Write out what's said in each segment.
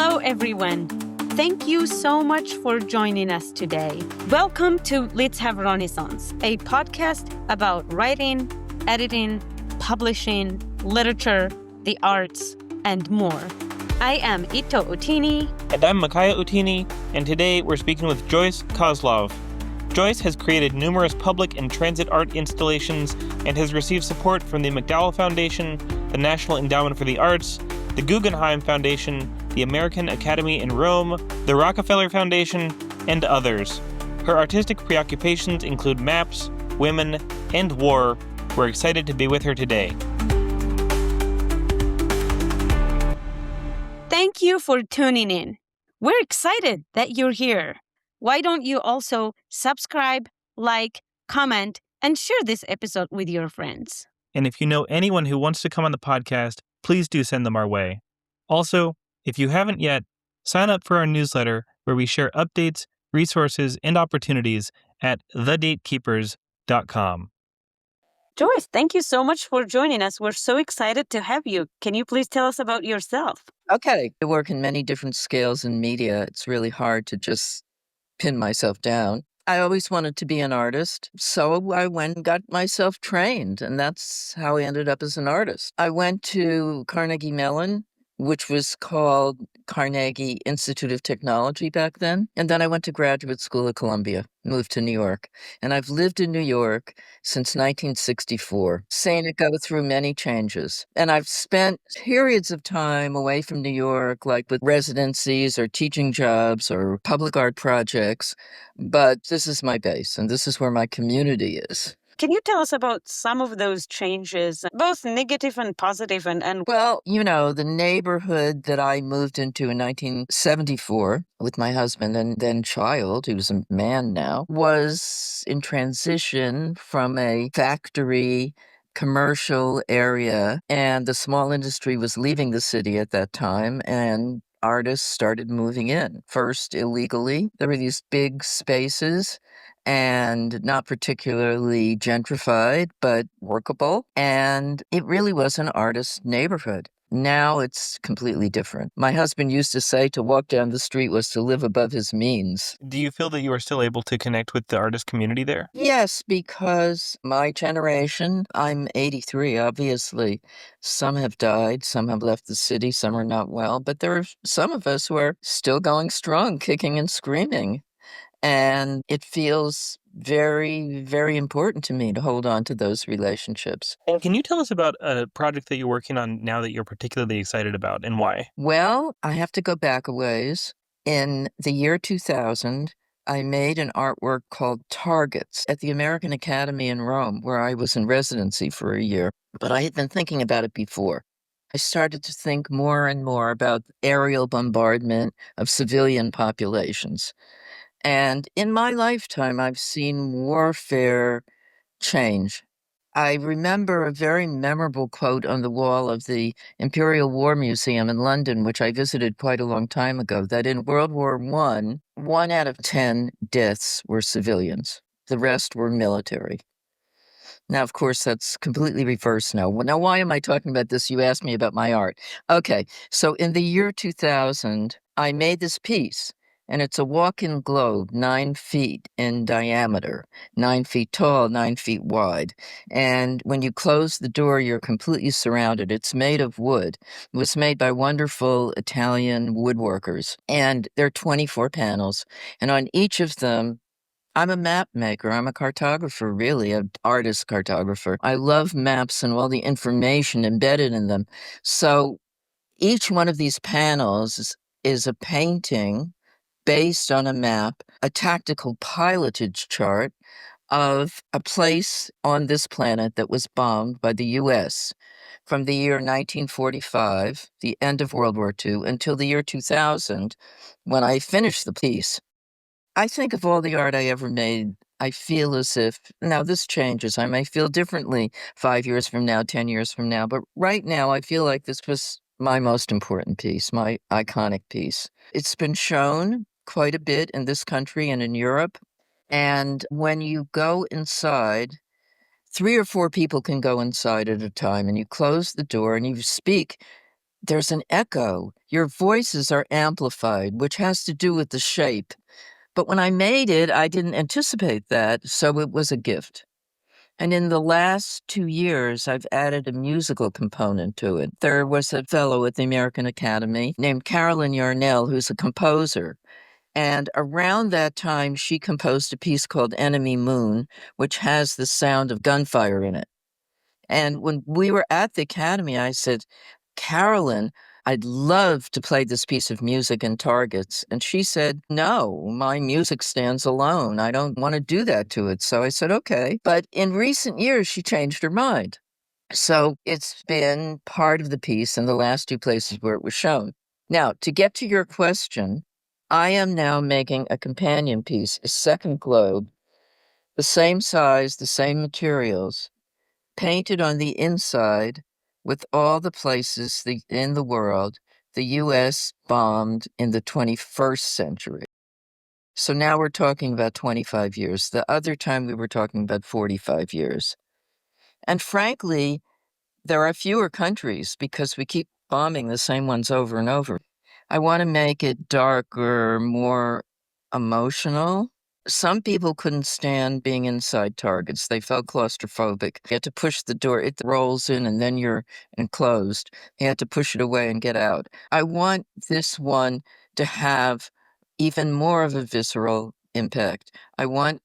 Hello, everyone. Thank you so much for joining us today. Welcome to Let's Have Renaissance, a podcast about writing, editing, publishing, literature, the arts, and more. I am Ito Utini. And I'm Makaya Utini, and today we're speaking with Joyce Kozloff. Joyce has created numerous public and transit art installations and has received support from the MacDowell Foundation, the National Endowment for the Arts, the Guggenheim Foundation, the American Academy in Rome, the Rockefeller Foundation, and others. Her artistic preoccupations include maps, women, and war. We're excited to be with her today. Thank you for tuning in. We're excited that you're here. Why don't you also subscribe, like, comment, and share this episode with your friends? And if you know anyone who wants to come on the podcast, please do send them our way. Also, if you haven't yet, sign up for our newsletter where we share updates, resources, and opportunities at thedatekeepers.com. Joyce, thank you so much for joining us. We're so excited to have you. Can you please tell us about yourself? Okay. I work in many different scales in media. It's really hard to just pin myself down. I always wanted to be an artist, so I went and got myself trained, and that's how I ended up as an artist. I went to Carnegie Mellon, which was called Carnegie Institute of Technology back then. And then I went to graduate school at Columbia, moved to New York. And I've lived in New York since 1964, seeing it go through many changes. And I've spent periods of time away from New York, like with residencies or teaching jobs or public art projects. But this is my base, and this is where my community is. Can you tell us about some of those changes, both negative and positive? Well, the neighborhood that I moved into in 1974 with my husband and then child, who's a man now, was in transition from a factory commercial area, and the small industry was leaving the city at that time, and artists started moving in, first illegally. There were these big spaces and not particularly gentrified, but workable. And it really was an artist neighborhood. Now it's completely different. My husband used to say to walk down the street was to live above his means. Do you feel that you are still able to connect with the artist community there? Yes, because my generation, I'm 83, obviously. Some have died, some have left the city, some are not well, but there are some of us who are still going strong, kicking and screaming. And it feels very, very important to me to hold on to those relationships. And can you tell us about a project that you're working on now that you're particularly excited about, and why? Well, I have to go back a ways. In the year 2000, I made an artwork called Targets at the American Academy in Rome, where I was in residency for a year. But I had been thinking about it before. I started to think more and more about aerial bombardment of civilian populations. And in my lifetime, I've seen warfare change. I remember a very memorable quote on the wall of the Imperial War Museum in London, which I visited quite a long time ago, that in World War I, 1 out of 10 deaths were civilians. The rest were military. Now, of course, that's completely reversed now. Now, why am I talking about this? You asked me about my art. Okay, so in the year 2000, I made this piece. And it's a walk-in globe, 9 feet in diameter, 9 feet tall, 9 feet wide. And when you close the door, you're completely surrounded. It's made of wood. It was made by wonderful Italian woodworkers. And there are 24 panels. And on each of them, I'm a map maker. I'm a cartographer, really, an artist cartographer. I love maps and all the information embedded in them. So each one of these panels is a painting based on a map, a tactical pilotage chart of a place on this planet that was bombed by the U.S. from the year 1945, the end of World War II, until the year 2000, when I finished the piece. I think of all the art I ever made, I feel as if, now this changes, I may feel differently 5 years from now, 10 years from now, but right now I feel like this was my most important piece, my iconic piece. It's been shown quite a bit in this country and in Europe. And when you go inside, 3 or 4 people can go inside at a time, and you close the door and you speak there's an echo. Your voices are amplified, which has to do with the shape. But when I made it, I didn't anticipate that, so it was a gift. And in the last 2 years, I've added a musical component to it. There was a fellow at the American Academy named Carolyn Yarnell, who's a composer. And around that time, she composed a piece called Enemy Moon, which has the sound of gunfire in it. And when we were at the Academy, I said, Carolyn, I'd love to play this piece of music in Targets. And she said, no, my music stands alone. I don't want to do that to it. So I said, okay. But in recent years, she changed her mind. So it's been part of the piece in the last two places where it was shown. Now, to get to your question, I am now making a companion piece, a second globe, the same size, the same materials, painted on the inside with all the places in the world the U.S. bombed in the 21st century. So now we're talking about 25 years. The other time we were talking about 45 years. And frankly, there are fewer countries because we keep bombing the same ones over and over. I want to make it darker, more emotional. Some people couldn't stand being inside Targets. They felt claustrophobic. You had to push the door, it rolls in, and then you're enclosed. You had to push it away and get out. I want this one to have even more of a visceral impact. I want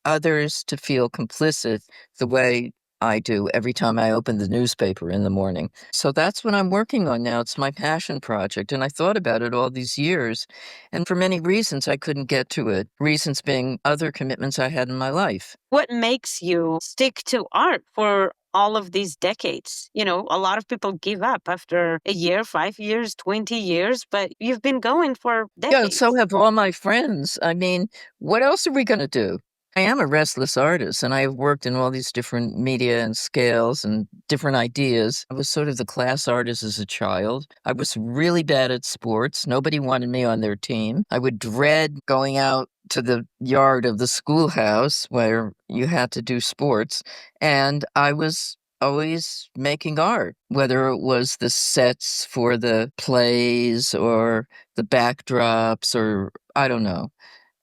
others to feel complicit the way I do every time I open the newspaper in the morning. So that's what I'm working on now. It's my passion project. And I thought about it all these years. And for many reasons, I couldn't get to it. Reasons being other commitments I had in my life. What makes you stick to art for all of these decades? You know, a lot of people give up after a year, 5 years, 20 years, but you've been going for Yeah, decades. so have all my friends. I mean, what else are we going to do? I am a restless artist, and I have worked in all these different media and scales and different ideas. I was sort of the class artist as a child. I was really bad at sports. Nobody wanted me on their team. I would dread going out to the yard of the schoolhouse where you had to do sports. And I was always making art, whether it was the sets for the plays or the backdrops or I don't know.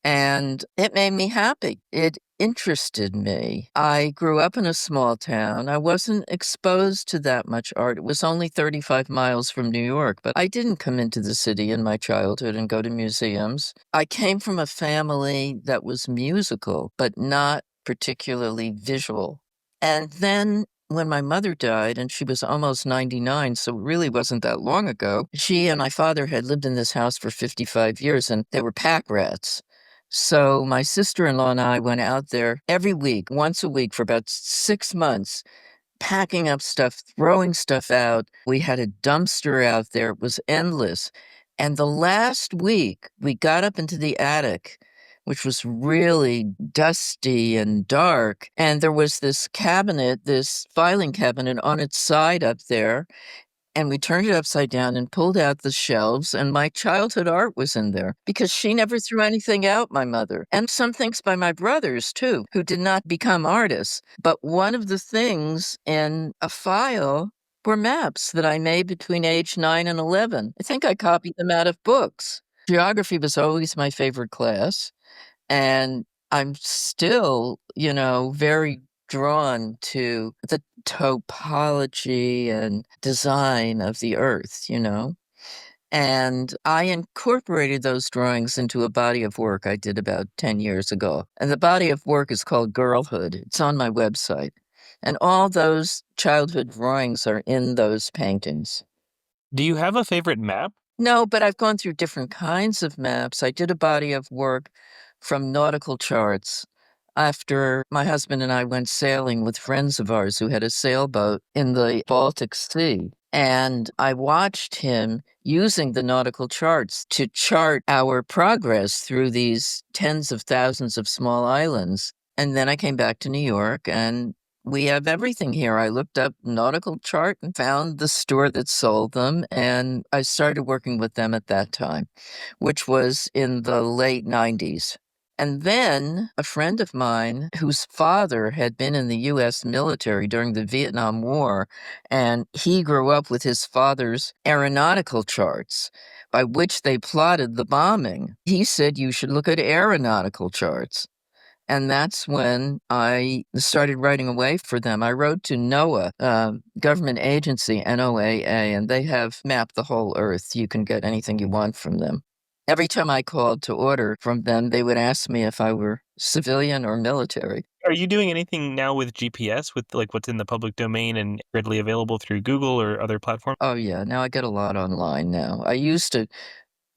And it made me happy. It interested me. I grew up in a small town. I wasn't exposed to that much art. It was only 35 miles from New York, but I didn't come into the city in my childhood and go to museums. I came from a family that was musical, but not particularly visual. And then when my mother died, and she was almost 99, so it really wasn't that long ago, she and my father had lived in this house for 55 years, and they were pack rats. So my sister-in-law and I went out there every week, once a week for about 6 months, packing up stuff, throwing stuff out. We had a dumpster out there. It was endless. And the last week, we got up into the attic, which was really dusty and dark. And there was this cabinet, this filing cabinet on its side up there. And we turned it upside down and pulled out the shelves, and my childhood art was in there because she never threw anything out, my mother. And some things by my brothers, too, who did not become artists. But one of the things in a file were maps that I made between age 9 and 11. I think I copied them out of books. Geography was always my favorite class. And I'm still, very drawn to the topology and design of the earth. And I incorporated those drawings into a body of work I did about 10 years ago. And the body of work is called Girlhood. It's on my website. And all those childhood drawings are in those paintings. Do you have a favorite map? No, but I've gone through different kinds of maps. I did a body of work from nautical charts after my husband and I went sailing with friends of ours who had a sailboat in the Baltic Sea. And I watched him using the nautical charts to chart our progress through these tens of thousands of small islands. And then I came back to New York and we have everything here. I looked up nautical chart and found the store that sold them. And I started working with them at that time, which was in the late 90s. And then a friend of mine whose father had been in the U.S. military during the Vietnam War, and he grew up with his father's aeronautical charts by which they plotted the bombing. He said, you should look at aeronautical charts. And that's when I started writing away for them. I wrote to NOAA, government agency, NOAA, and they have mapped the whole Earth. You can get anything you want from them. Every time I called to order from them, they would ask me if I were civilian or military. Are you doing anything now with GPS, with like what's in the public domain and readily available through Google or other platforms? Oh, yeah. Now I get a lot online now. I used to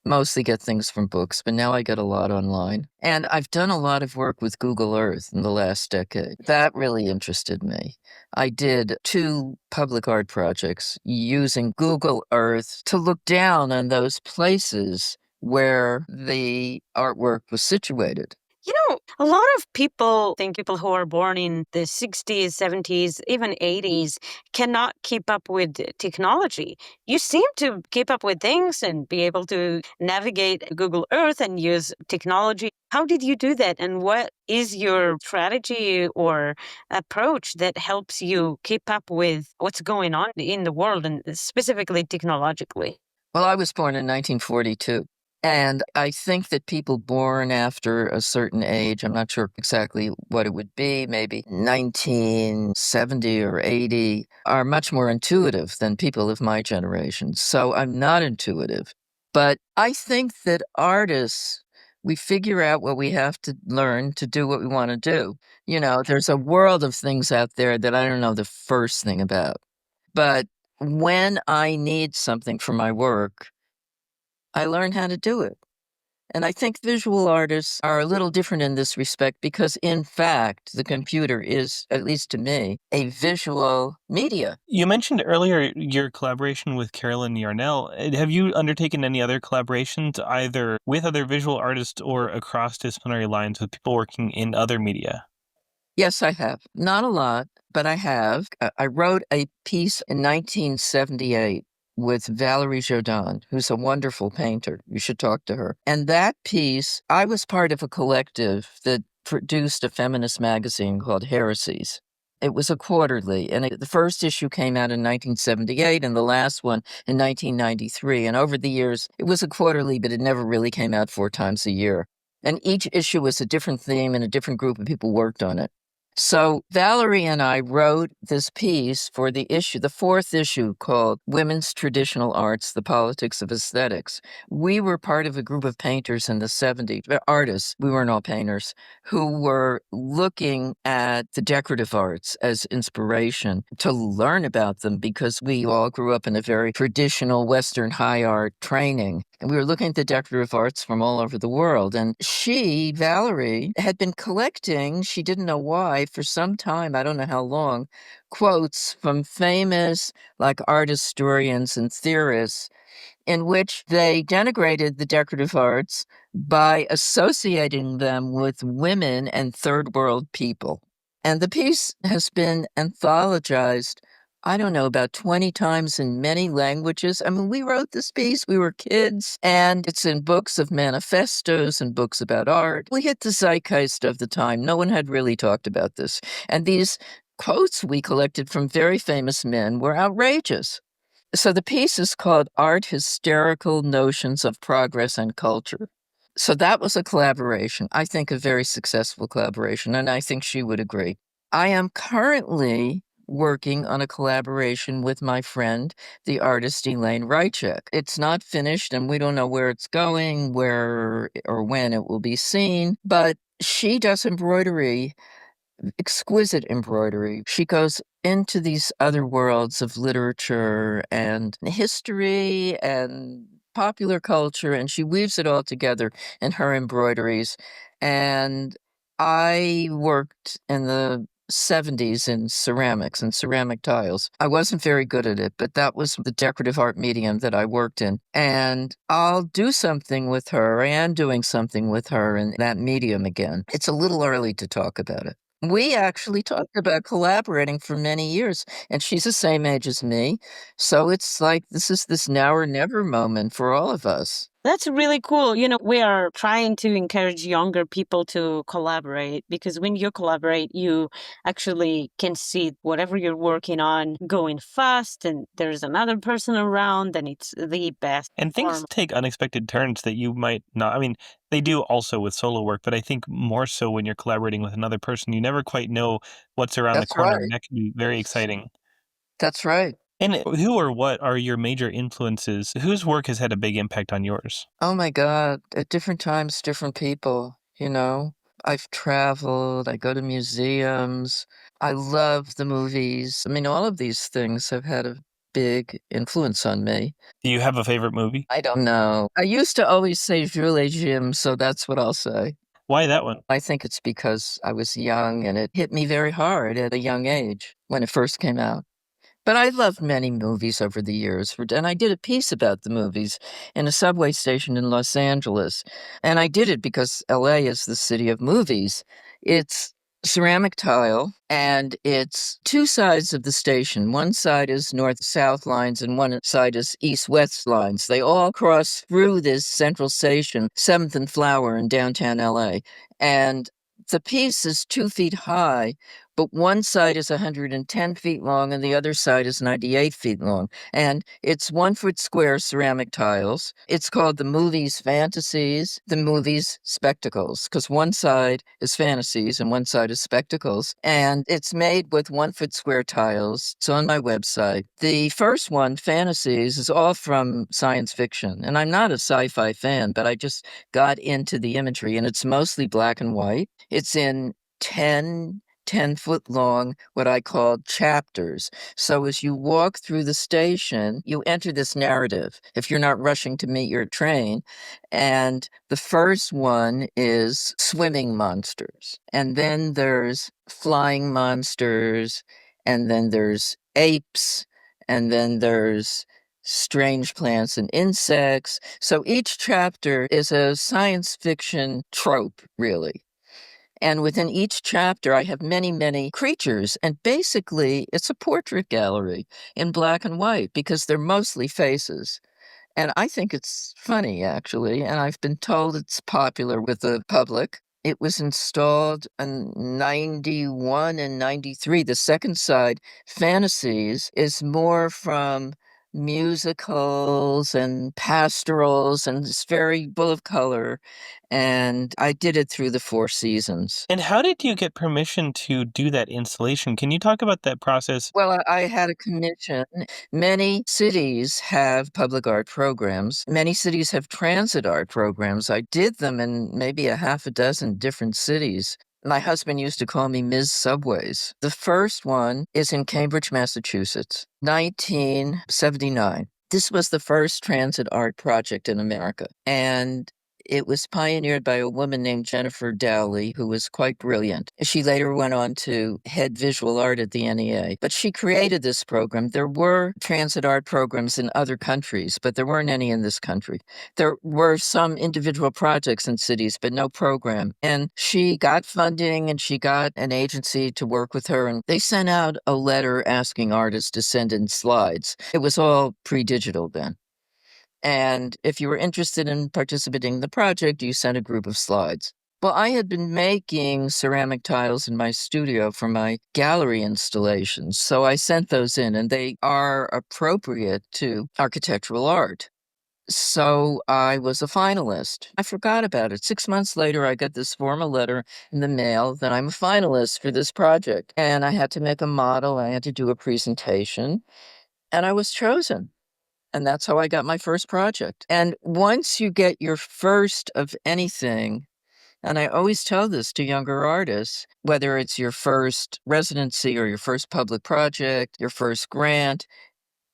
mostly get things from books, but now I get a lot online. And I've done a lot of work with Google Earth in the last decade. That really interested me. I did 2 public art projects using Google Earth to look down on those places where the artwork was situated. You know, a lot of people think people who are born in the 60s, 70s, even 80s cannot keep up with technology. You seem to keep up with things and be able to navigate Google Earth and use technology. How did you do that? And what is your strategy or approach that helps you keep up with what's going on in the world and specifically technologically? Well, I was born in 1942. And I think that people born after a certain age, I'm not sure exactly what it would be, maybe 1970 or 80, are much more intuitive than people of my generation. So I'm not intuitive. But I think that artists, we figure out what we have to learn to do what we want to do. You know, there's a world of things out there that I don't know the first thing about. But when I need something for my work, I learn how to do it. And I think visual artists are a little different in this respect because, in fact, the computer is, at least to me, a visual media. You mentioned earlier your collaboration with Carolyn Yarnell. Have you undertaken any other collaborations, either with other visual artists or across disciplinary lines with people working in other media? Yes, I have. Not a lot, but I have. I wrote a piece in 1978 with Valerie Jodin, who's a wonderful painter. You should talk to her. And that piece, I was part of a collective that produced a feminist magazine called Heresies. It was a quarterly, and the first issue came out in 1978 and the last one in 1993. And over the years, it was a quarterly, but it never really came out 4 times a year. And each issue was a different theme and a different group of people worked on it. So Valerie and I wrote this piece for the 4th issue called Women's Traditional Arts, The Politics of Aesthetics. We were part of a group of painters in the 70s, artists, we weren't all painters, who were looking at the decorative arts as inspiration to learn about them because we all grew up in a very traditional Western high art training. And we were looking at the decorative arts from all over the world. And Valerie, had been collecting, she didn't know why, for some time, I don't know how long, quotes from famous like art historians and theorists in which they denigrated the decorative arts by associating them with women and third world people. And the piece has been anthologized, I don't know, about 20 times in many languages. I mean, we wrote this piece, we were kids, and it's in books of manifestos and books about art. We hit the zeitgeist of the time. No one had really talked about this. And these quotes we collected from very famous men were outrageous. So the piece is called Art Hysterical Notions of Progress and Culture. So that was a collaboration, I think a very successful collaboration, and I think she would agree. I am currently working on a collaboration with my friend, the artist Elaine Rychek. It's not finished and we don't know where it's going, where or when it will be seen, but she does embroidery, exquisite embroidery. She goes into these other worlds of literature and history and popular culture, and she weaves it all together in her embroideries. And I worked in the 70s in ceramics and ceramic tiles. I wasn't very good at it, but that was the decorative art medium that I worked in. And I'll do something with her. I am doing something with her in that medium again. It's a little early to talk about it. We actually talked about collaborating for many years, and she's the same age as me. So it's like this is this now or never moment for all of us. That's really cool. We are trying to encourage younger people to collaborate, because when you collaborate, you actually can see whatever you're working on going fast, and there's another person around, and it's the best. And things take unexpected turns that you might not. I mean, they do also with solo work, but I think more so when you're collaborating with another person. You never quite know what's around the That's corner, right. and that can be very exciting. That's right. And who or what are your major influences? Whose work has had a big impact on yours? Oh my God. At different times, different people, I've traveled, I go to museums, I love the movies. I mean, all of these things have had a big influence on me. Do you have a favorite movie? I don't know. I used to always say Julie Jim, so that's what I'll say. Why that one? I think it's because I was young and it hit me very hard at a young age when it first came out. But I loved many movies over the years, and I did a piece about the movies in a subway station in Los Angeles. And I did it because LA is the city of movies. It's ceramic tile, and it's two sides of the station. One side is north-south lines, and one side is east-west lines. They all cross through this central station, 7th and Flower in downtown LA. And the piece is 2 feet high, but one side is 110 feet long and the other side is 98 feet long. And it's 1 foot square ceramic tiles. It's called the movies fantasies, the movies spectacles, because one side is fantasies and one side is spectacles. And it's made with 1 foot square tiles. It's on my website. The first one, fantasies, is all from science fiction. And I'm not a sci-fi fan, but I just got into the imagery, and it's mostly black and white. It's in 10-foot long, what I call chapters. So as you walk through the station, you enter this narrative if you're not rushing to meet your train. And the first one is swimming monsters. And then there's flying monsters. And then there's apes. And then there's strange plants and insects. So each chapter is a science fiction trope, really. And within each chapter, I have many, many creatures. And basically, it's a portrait gallery in black and white because they're mostly faces. And I think it's funny, actually. And I've been told it's popular with the public. It was installed in 91 and 93. The second side, Fantasies, is more from musicals and pastorals, and it's very full of color. And I did it through the 4 seasons. And how did you get permission to do that installation? Can you talk about that process? Well, I had a commission. Many cities have public art programs. Many cities have transit art programs. I did them in maybe a half a dozen different cities. My husband used to call me Ms. Subways. The first one is in Cambridge, Massachusetts, 1979. This was the first transit art project in America. And it was pioneered by a woman named Jennifer Dowley, who was quite brilliant. She later went on to head visual art at the NEA. But she created this program. There were transit art programs in other countries, but there weren't any in this country. There were some individual projects in cities, but no program. And she got funding and she got an agency to work with her. And they sent out a letter asking artists to send in slides. It was all pre-digital then. And if you were interested in participating in the project, you sent a group of slides. Well, I had been making ceramic tiles in my studio for my gallery installations, so I sent those in, and they are appropriate to architectural art. So I was a finalist. I forgot about it. 6 months later, I got this formal letter in the mail that I'm a finalist for this project. And I had to make a model, I had to do a presentation, and I was chosen. And that's how I got my first project. And once you get your first of anything, and I always tell this to younger artists, whether it's your first residency or your first public project, your first grant,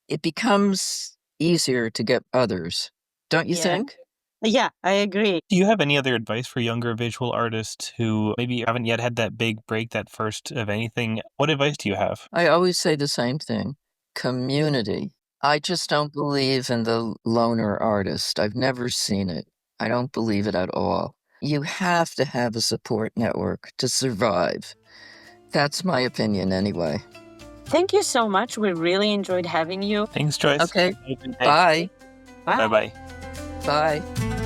it becomes easier to get others. Don't you think? Yeah, I agree. Do you have any other advice for younger visual artists who maybe haven't yet had that big break, that first of anything? What advice do you have? I always say the same thing: community. I just don't believe in the loner artist. I've never seen it. I don't believe it at all. You have to have a support network to survive. That's my opinion anyway. Thank you so much. We really enjoyed having you. Thanks, Joyce. Okay. Have a good day. Bye. Bye. Bye-bye. Bye.